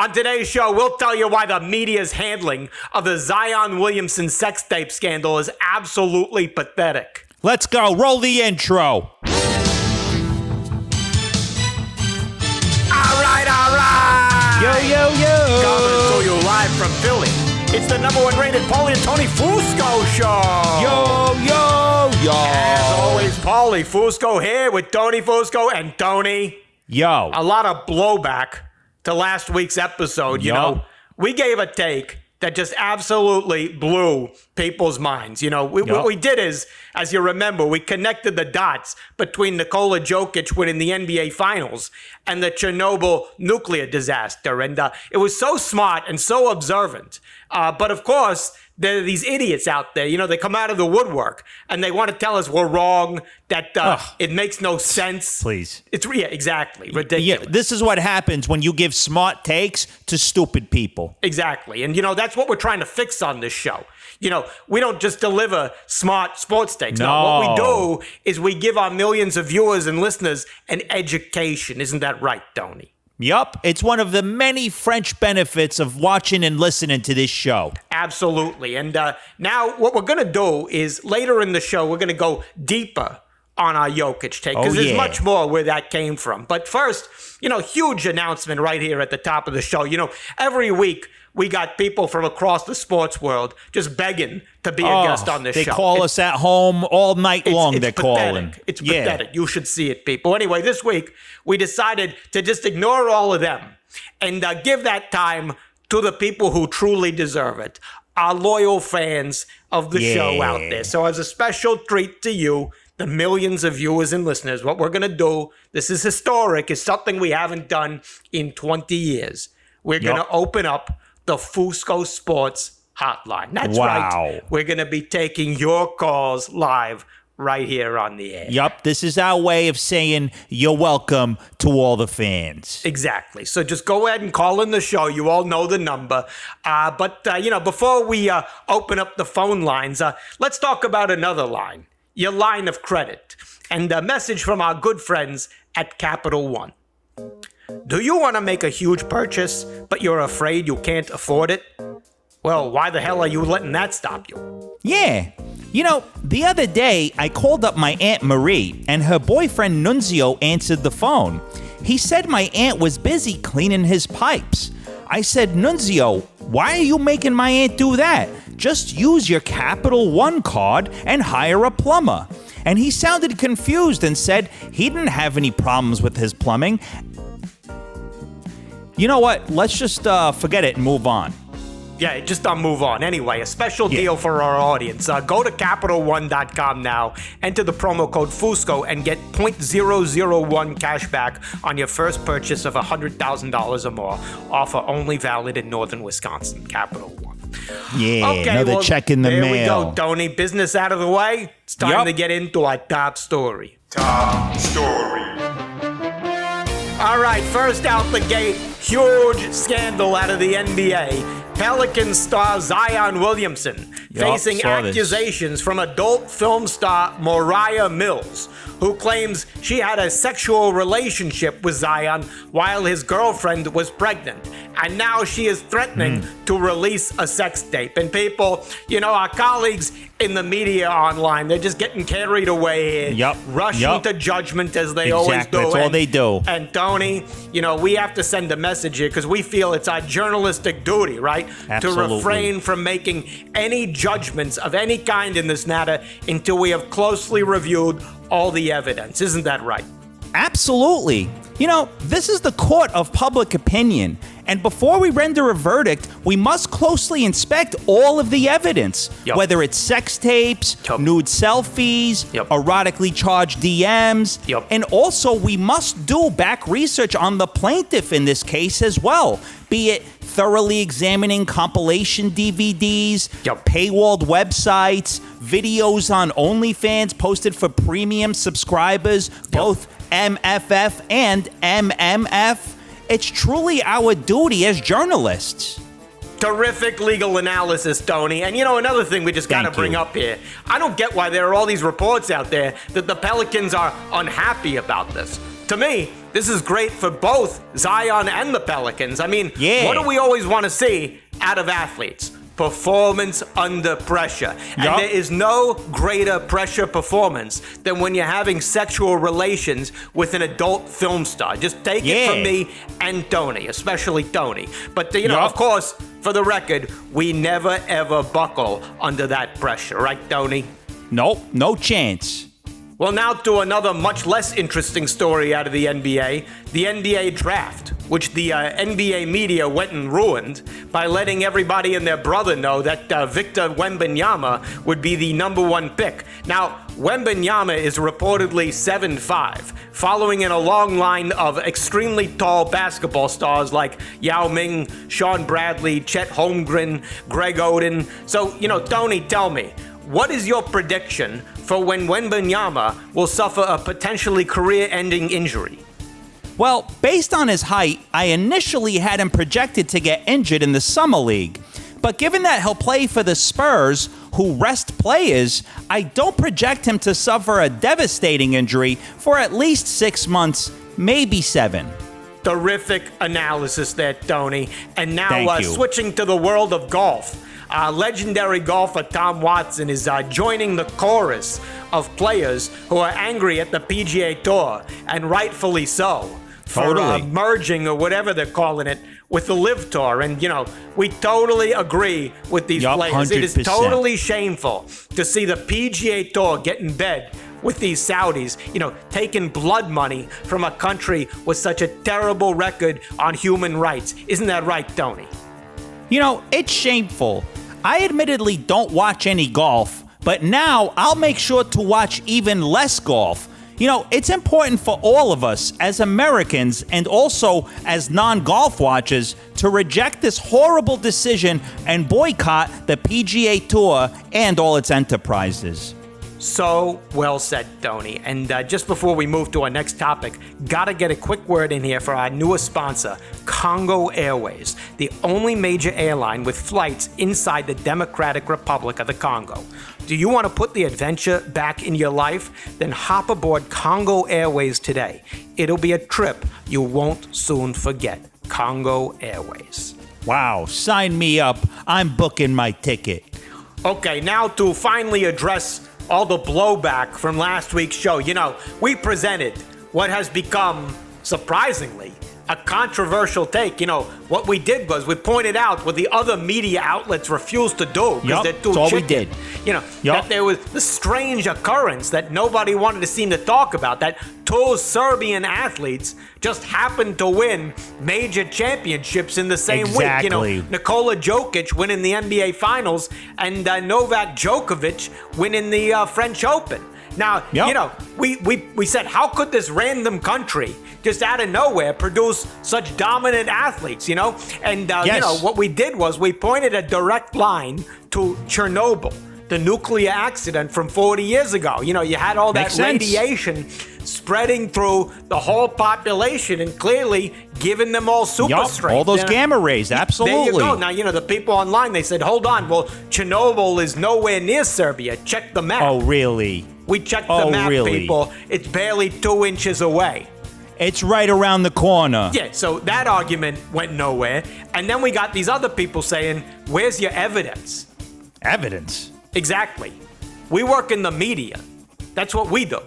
On today's show, we'll tell you why the media's handling of the Zion Williamson sex tape scandal is absolutely pathetic. Let's go. Roll the intro. All right. Yo. Coming to you live from Philly. It's the number one rated Paulie and Tony Fusco Show. Yo. As always, Paulie Fusco here with Tony Fusco and Tony. Yo. A lot of blowback to last week's episode. You know, we gave a take that just absolutely blew people's minds. You know, what we did is, as you remember, we connected the dots between Nikola Jokic winning the NBA Finals and the Chernobyl nuclear disaster. And it was so smart and so observant. But of course, there are these idiots out there, you know, they come out of the woodwork and they want to tell us we're wrong, that it makes no sense. Please. Yeah, exactly. Ridiculous. Yeah, this is what happens when you give smart takes to stupid people. Exactly. And, you know, that's what we're trying to fix on this show. You know, we don't just deliver smart sports takes. No. What we do is we give our millions of viewers and listeners an education. Isn't that right, Tony? Yup. It's one of the many French benefits of watching and listening to this show. Absolutely. And now what we're going to do is later in the show, we're going to go deeper on our Jokic take, because there's much more where that came from. But first, you know, huge announcement right here at the top of the show. You know, every week we got people from across the sports world just begging to be a guest on this show. They call us at home all night long. They're calling. It's pathetic. You should see it, people. Anyway, this week we decided to just ignore all of them and give that time to the people who truly deserve it, our loyal fans of the show out there. So as a special treat to you, the millions of viewers and listeners, what we're going to do, this is historic, is something we haven't done in 20 years. We're going to open up the Fusco Sports Hotline. That's right. We're going to be taking your calls live right here on the air. Yup, this is our way of saying you're welcome to all the fans. Exactly. So just go ahead and call in the show. You all know the number. But you know, before we open up the phone lines, let's talk about another line. Your line of credit. And a message from our good friends at Capital One. Do you want to make a huge purchase, but you're afraid you can't afford it? Well, why the hell are you letting that stop you? Yeah. You know, the other day, I called up my Aunt Marie, and her boyfriend Nunzio answered the phone. He said my aunt was busy cleaning his pipes. I said, Nunzio, why are you making my aunt do that? Just use your Capital One card and hire a plumber. And he sounded confused and said he didn't have any problems with his plumbing. You know what? Let's just forget it and move on. Yeah, just move on. Anyway, a special deal for our audience. Go to CapitalOne.com now, enter the promo code Fusco, and get 0.001 cash back on your first purchase of $100,000 or more. Offer only valid in northern Wisconsin. Capital One. Yeah, okay, another check in the mail. There we go, Tony. Business out of the way. It's time to get into our top story. Top story. All right, first out the gate, huge scandal out of the NBA. Pelicans star Zion Williamson facing accusations from adult film star Moriah Mills, who claims she had a sexual relationship with Zion while his girlfriend was pregnant. And now she is threatening to release a sex tape. And people, you know, our colleagues in the media online, they're just getting carried away here, rushing to judgment as they always do. That's all they do. And Tony, you know, we have to send a message here because we feel it's our journalistic duty, right? Absolutely. To refrain from making any judgments of any kind in this matter until we have closely reviewed all the evidence. Isn't that right? Absolutely. You know, this is the court of public opinion. And before we render a verdict, we must closely inspect all of the evidence, whether it's sex tapes, nude selfies, erotically charged DMs. And also, we must do back research on the plaintiff in this case as well, be it thoroughly examining compilation DVDs, paywalled websites, videos on OnlyFans posted for premium subscribers, both MFF and MMF. It's truly our duty as journalists. Terrific legal analysis, Tony. And you know, another thing we just got to bring up here. I don't get why there are all these reports out there that the Pelicans are unhappy about this. To me, this is great for both Zion and the Pelicans. I mean, Yeah. what do we always want to see out of athletes? Performance under pressure. And Yup. there is no greater pressure performance than when you're having sexual relations with an adult film star. Just take it from me and Tony, especially Tony. But, Yup. of course, for the record, we never, ever buckle under that pressure. Right, Tony? Nope, no chance. Well, now to another much less interesting story out of the NBA, the NBA draft, which the NBA media went and ruined by letting everybody and their brother know that Victor Wembanyama would be the number one pick. Now, Wembanyama is reportedly 7'5", following in a long line of extremely tall basketball stars like Yao Ming, Sean Bradley, Chet Holmgren, Greg Oden. So, Tony, tell me, what is your prediction for when Wembanyama will suffer a potentially career-ending injury? Well, based on his height, I initially had him projected to get injured in the Summer League. But given that he'll play for the Spurs, who rest players, I don't project him to suffer a devastating injury for at least 6 months, maybe 7. Terrific analysis there, Tony. And now Thank you. switching to the world of golf. Legendary golfer Tom Watson is joining the chorus of players who are angry at the PGA Tour, and rightfully so, for merging, or whatever they're calling it, with the Live Tour. And, we totally agree with these players. 100%. It is totally shameful to see the PGA Tour get in bed with these Saudis, taking blood money from a country with such a terrible record on human rights. Isn't that right, Tony? It's shameful. I admittedly don't watch any golf, but now I'll make sure to watch even less golf. It's important for all of us as Americans and also as non-golf watchers to reject this horrible decision and boycott the PGA Tour and all its enterprises. So well said, Tony. And just before we move to our next topic, gotta get a quick word in here for our newest sponsor, Congo Airways, the only major airline with flights inside the Democratic Republic of the Congo. Do you want to put the adventure back in your life? Then hop aboard Congo Airways today. It'll be a trip you won't soon forget. Congo Airways. Wow, sign me up. I'm booking my ticket. Okay, now to finally address all the blowback from last week's show. We presented what has become, surprisingly, a controversial take. What we did was we pointed out what the other media outlets refused to do because they're too that's all we chicken. did. That there was the strange occurrence that nobody wanted to seem to talk about, that two Serbian athletes just happened to win major championships in the same Exactly. week. Nikola Jokic winning the NBA Finals and Novak Djokovic winning the French Open. Now, we said, how could this random country just out of nowhere produce such dominant athletes, And, Yes. what we did was we pointed a direct line to Chernobyl, the nuclear accident from 40 years ago. You had all that Makes sense. radiation spreading through the whole population and clearly giving them all super strength. All those gamma rays, absolutely. There you go. Now, the people online, they said, hold on, well, Chernobyl is nowhere near Serbia. Check the map. Oh, really? We checked the map, really? people. It's barely 2 inches away. It's right around the corner. Yeah, so that argument went nowhere. And then we got these other people saying, where's your evidence? Evidence? Exactly. We work in the media. That's what we do.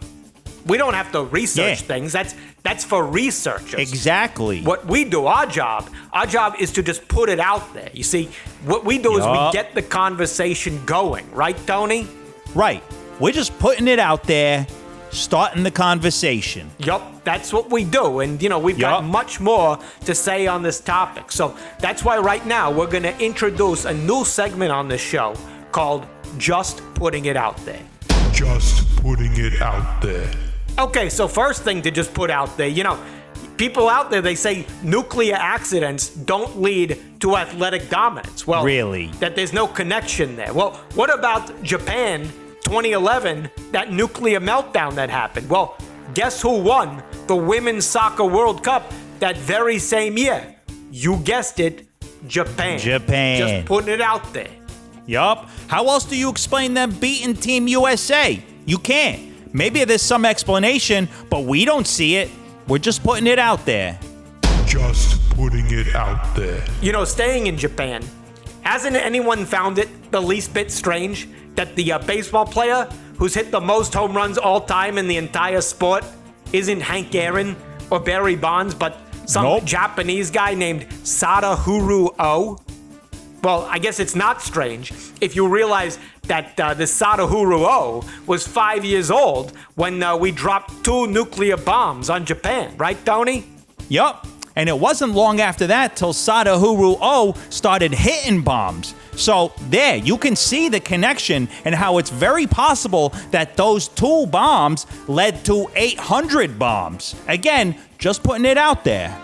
We don't have to research things. That's for researchers. Exactly. What we do, our job is to just put it out there. You see, what we do is we get the conversation going. Right, Tony? Right. We're just putting it out there, starting the conversation. Yup, that's what we do. And, we've got much more to say on this topic. So that's why right now we're going to introduce a new segment on this show called Just Putting It Out There. Just putting it out there. Okay, so first thing to just put out there, people out there, they say nuclear accidents don't lead to athletic dominance. Well, really? That there's no connection there. Well, what about Japan 2011, that nuclear meltdown that happened? Well, guess who won the Women's Soccer World Cup that very same year? You guessed it, Japan. Just putting it out there. Yup. How else do you explain them beating Team USA? You can't. Maybe there's some explanation, but we don't see it. We're just putting it out there. Just putting it out there. Staying in Japan, hasn't anyone found it the least bit strange that the baseball player who's hit the most home runs all time in the entire sport isn't Hank Aaron or Barry Bonds, but some Japanese guy named Sadaharu Oh? Well, I guess it's not strange if you realize that this Sadaharu Oh was 5 years old when we dropped 2 nuclear bombs on Japan, right, Tony? Yup. And it wasn't long after that till Sadaharu Oh started hitting bombs. So there, you can see the connection and how it's very possible that those 2 bombs led to 800 bombs. Again, just putting it out there.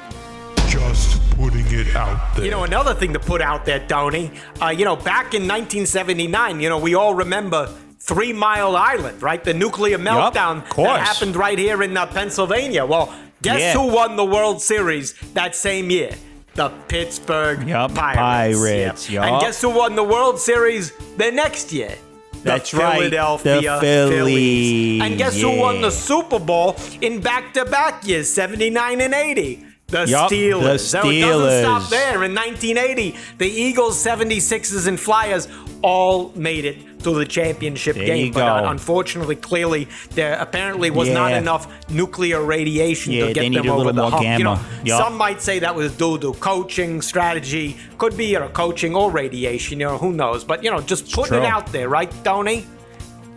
Just putting it out there. Another thing to put out there, Tony, back in 1979, we all remember 3 Mile Island, right? The nuclear meltdown that happened right here in Pennsylvania. Well, guess who won the World Series that same year? The Pittsburgh Pirates. Yep. And guess who won the World Series the next year? That's Philadelphia the Phillies. And guess who won the Super Bowl in back-to-back years, 79 and 80? The Steelers. The Steelers. So it doesn't stop there. In 1980, the Eagles, 76ers, and Flyers all made it to the championship game. But unfortunately, clearly, there apparently was not enough nuclear radiation to get them over the hump. Some might say that was due to coaching, strategy. Could be coaching or radiation. Who knows? But, just putting it out there, right, Tony?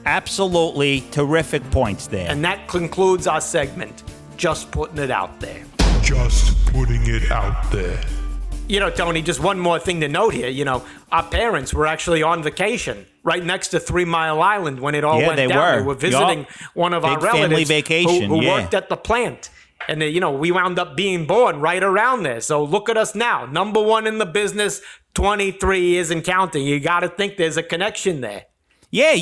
Absolutely terrific points there. And that concludes our segment. Just putting it out there. Just putting it out there. Tony, just one more thing to note here. Our parents were actually on vacation right next to 3 Mile Island when it all went down. They were visiting one of our relatives who worked at the plant. And, we wound up being born right around there. So look at us now. Number 1 in the business, 23 years and counting. You got to think there's a connection there. Yeah,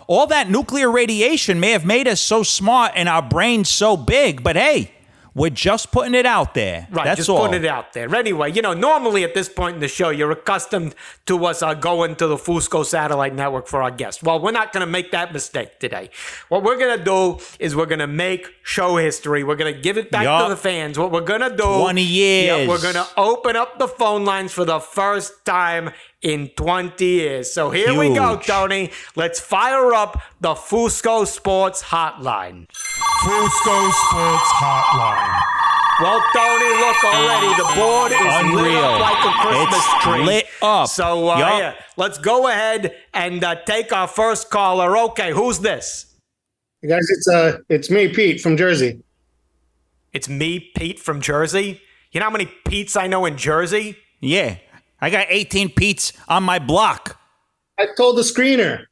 all that nuclear radiation may have made us so smart and our brains so big, but hey, we're just putting it out there. Right, that's just all. putting it out there. Anyway, normally at this point in the show, you're accustomed to us going to the Fusco Satellite Network for our guests. Well, we're not going to make that mistake today. What we're going to do is we're going to make show history. We're going to give it back to the fans. What we're going to do... 20 years. We're going to open up the phone lines for the first time in 20 years. So here we go, Tony. Let's fire up the Fusco Sports Hotline. Fusco Sports Hotline. Well, Tony, look already. The board is lit up like a Christmas tree. Lit up. So, let's go ahead and take our first caller. Okay, who's this? Hey guys, it's me, Pete, from Jersey. It's me, Pete, from Jersey? You know how many Pete's I know in Jersey? Yeah. I got 18 Pete's on my block. I told the screener.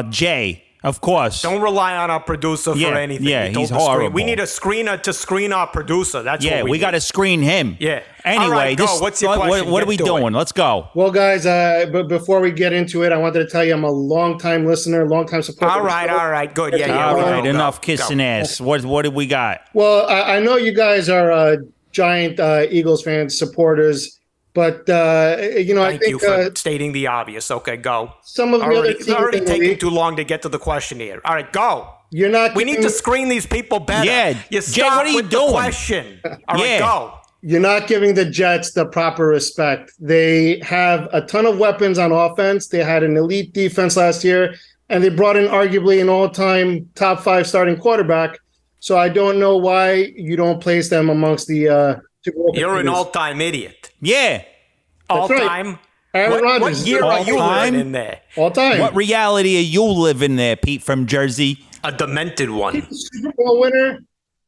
Jay, of course. Don't rely on our producer for anything. Yeah, he's horrible. We need a screener to screen our producer. That's what we got to screen him. Yeah. Anyway, all right, what's your question? What are we doing? Let's go. Well, guys, but before we get into it, I wanted to tell you I'm a longtime listener, longtime supporter. All right, good. Yeah. All right, enough kissing ass. What do we got? Well, I know you guys are giant Eagles fans, supporters. But, Thank you for stating the obvious. Okay, go. Some of the other teams... It's already taking too long to get to the question here. All right, go. We need to screen these people better. Yeah, you Jay, what are you with doing? The question. All right, go. You're not giving the Jets the proper respect. They have a ton of weapons on offense. They had an elite defense last year, and they brought in arguably an all-time top 5 starting quarterback. So I don't know why you don't place them amongst the... You're an all-time idiot. Yeah. All-time? Right. What year are you living in there? All-time. What reality are you living there, Pete from Jersey? A demented one. Super Bowl winner.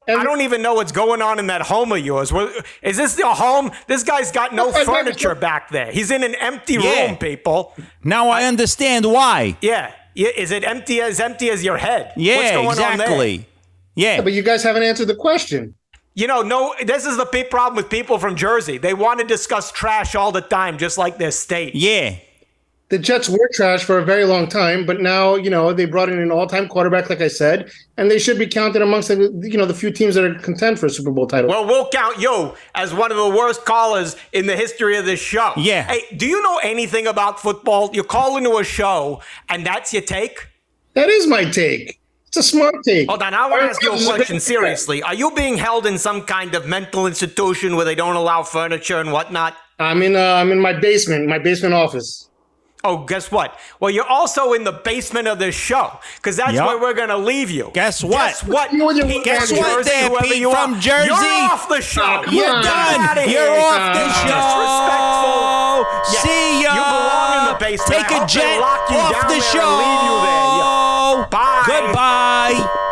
I don't even know what's going on in that home of yours. Is this your home? This guy's got no furniture back there. He's in an empty room, people. Now I understand why. Yeah. Is it empty as your head? Yeah, what's going exactly. on there? Yeah. But you guys haven't answered the question. No, this is the big problem with people from Jersey. They want to discuss trash all the time, just like their state. Yeah. The Jets were trash for a very long time, but now, they brought in an all-time quarterback, like I said, and they should be counted amongst the few teams that are content for a Super Bowl title. Well, we'll count you as one of the worst callers in the history of this show. Yeah. Hey, do you know anything about football? You call into a show, and that's your take? That is my take. It's a smart take. Hold on, I want to ask you a question seriously. Are you being held in some kind of mental institution where they don't allow furniture and whatnot? I'm in my basement office. Oh, guess what? Well, you're also in the basement of this show, because that's where we're going to leave you. Guess what? Guess what? Guess what there, Pete from Jersey? You're off the show. You're done. You're off the show. Disrespectful. See ya. You belong in the basement. Take a jet off the show. Leave you there. Yeah. Bye. Goodbye.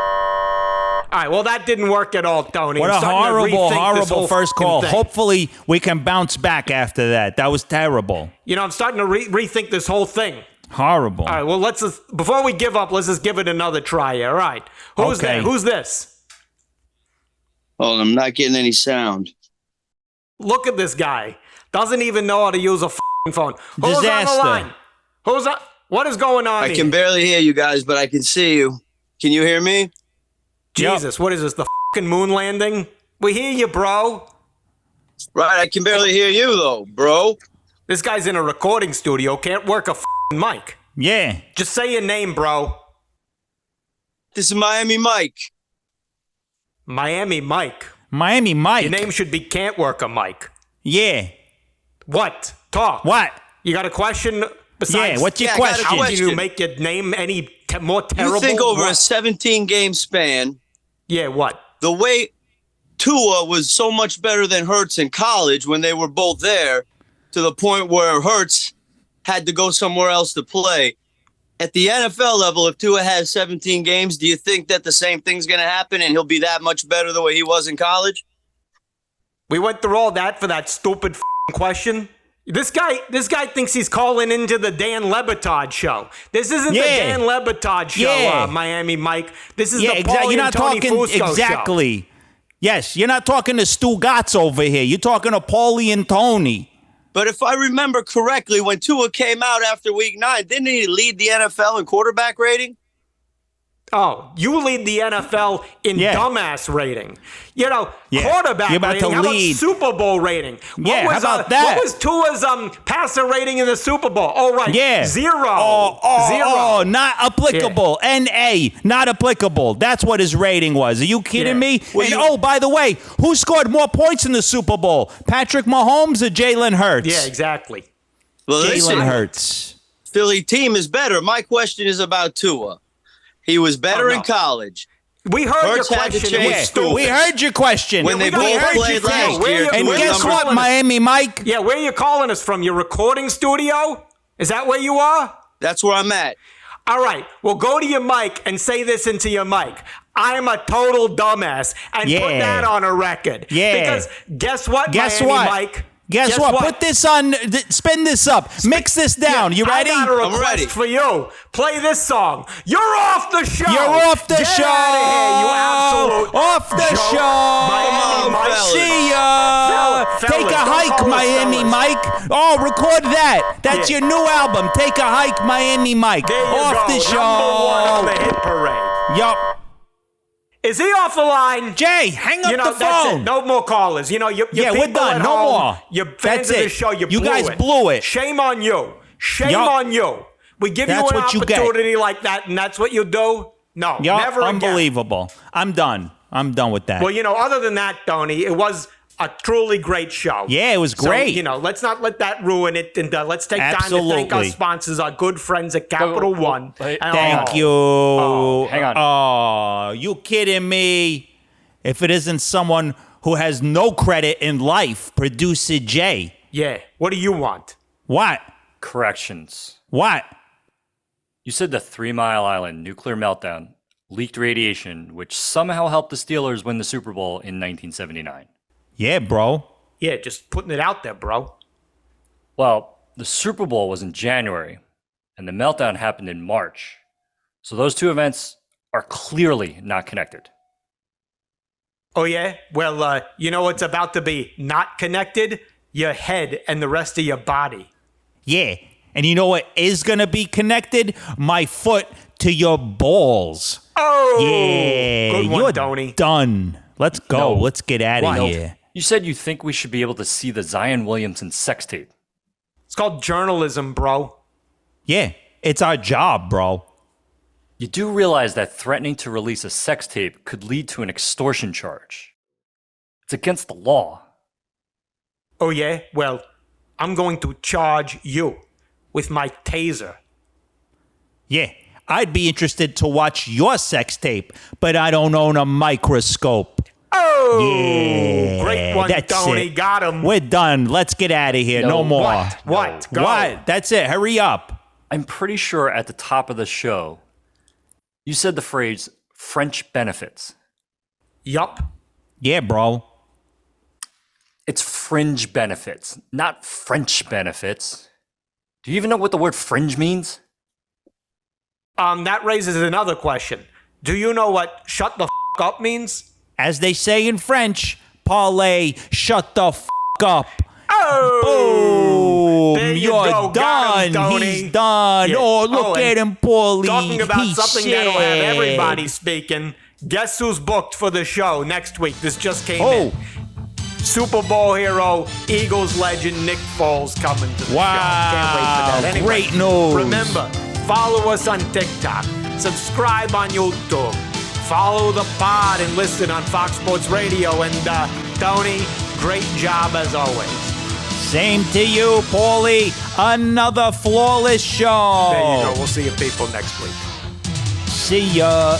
All right, well, that didn't work at all, Tony. What a horrible first call. Thing. Hopefully, we can bounce back after that. That was terrible. You know, I'm starting to rethink this whole thing. Horrible. All right, well, before we give up, let's just give it another try. All right. Who's there? Who's this? Oh, I'm not getting any sound. Look at this guy. Doesn't even know how to use a phone. Who's Disaster. on the line? What is going on I here? can barely hear you guys, but I can see you. Can you hear me? Jesus, What is this, the moon landing? We hear you, bro. Right, I can barely hear you, though, bro. This guy's in a recording studio, can't work a mic. Yeah. Just say your name, bro. This is Miami Mike. Miami Mike. Miami Mike. Your name should be can't work a mic. Yeah. What? Talk. What? You got a question besides? Yeah, what's your question? How can you make your name any more terrible? You think over a 17-game span... Yeah, what? The way Tua was so much better than Hurts in college when they were both there, to the point where Hurts had to go somewhere else to play. At the NFL level, if Tua has 17 games, do you think that the same thing's going to happen and he'll be that much better the way he was in college? We went through all that for that stupid question. This guy thinks he's calling into the Dan Le Batard show. This isn't the Dan Le Batard show, Miami Mike. This is the Paulie and Tony Fusco exactly. show. Yes, you're not talking to Stu Gatz over here. You're talking to Paulie and Tony. But if I remember correctly, when Tua came out after Week 9, didn't he lead the NFL in quarterback rating? Oh, you lead the NFL in dumbass rating. You know, quarterback rating. How about Super Bowl rating? How about that? What was Tua's passer rating in the Super Bowl? Oh, right. Yeah. 0. 0. Oh, not applicable. N.A., not applicable. That's what his rating was. Are you kidding me? Well, and, by the way, who scored more points in the Super Bowl? Patrick Mahomes or Jalen Hurts? Yeah, exactly. Well, Jalen Hurts. Philly team is better. My question is about Tua. He was better in college. We heard your question. We heard your question. When they both played last year. And guess what, Miami Mike? Yeah, where are you calling us from? Your recording studio? Is that where you are? That's where I'm at. All right. Well, go to your mic and say this into your mic. I'm a total dumbass. And put that on a record. Yeah. Because guess what, Miami Mike? Guess what? Put this on, spin this up, mix this down. You ready? I got a request for you. Play this song. You're off the show. You're off the show. Get out of here, you absolute off the show. Miami Mike. See ya. Take a hike, Miami Mike. Oh, record that. That's your new album. Take a hike, Miami Mike. There you off go. the show. #1 on the hit parade. Yup. Is he off the line? Jay, hang up the phone. That's it. No more callers. You know, we're done. No more. You're fans of the show. You guys blew it. Shame on you. Shame on you. We give you an opportunity like that, and that's what you do? No, never again. Unbelievable. I'm done. I'm done with that. Well, you know, other than that, Tony, it was a truly great show. Yeah, it was great. So, you know, let's not let that ruin it. And let's take time to thank our sponsors, our good friends at Capital One. Thank you. Hang on. Oh, you kidding me? If it isn't someone who has no credit in life, producer Jay. Yeah. What do you want? What? Corrections. What? You said the 3 Mile Island nuclear meltdown leaked radiation, which somehow helped the Steelers win the Super Bowl in 1979. Yeah, bro. Yeah, just putting it out there, bro. Well, the Super Bowl was in January, and the meltdown happened in March. So those two events are clearly not connected. Oh, yeah? Well, you know what's about to be not connected? Your head and the rest of your body. Yeah. And you know what is going to be connected? My foot to your balls. Oh! Yeah. Good one, You're Tony. done. Let's go. No. Let's get out of here. You said you think we should be able to see the Zion Williamson sex tape. It's called journalism, bro. Yeah. It's our job, bro. You do realize that threatening to release a sex tape could lead to an extortion charge. It's against the law. Oh, yeah? Well, I'm going to charge you with my taser. Yeah, I'd be interested to watch your sex tape, but I don't own a microscope. Oh! Yeah, Great one, that's Tony. it. Got him. We're done. Let's get out of here. No more. What? Go. What? That's it. Hurry up. I'm pretty sure at the top of the show, you said the phrase French benefits. Yup. Yeah, bro. It's fringe benefits, not French benefits. Do you even know what the word fringe means? That raises another question. Do you know what shut the f*** up means? As they say in French, parlay, shut the f*** up. Oh! Boom! There you You're go. done. Got him, Tony. He's done. Yeah. Oh, look at him, Paulie. Talking about He something that'll have said. everybody speaking. Guess who's booked for the show next week? This just came in. Super Bowl hero, Eagles legend Nick Foles coming to the show. Can't wait for that. Anyway, great news. Remember, follow us on TikTok. Subscribe on YouTube. Follow the pod and listen on Fox Sports Radio. And Tony, great job as always. Same to you, Paulie. Another flawless show. There you go. We'll see you people next week. See ya.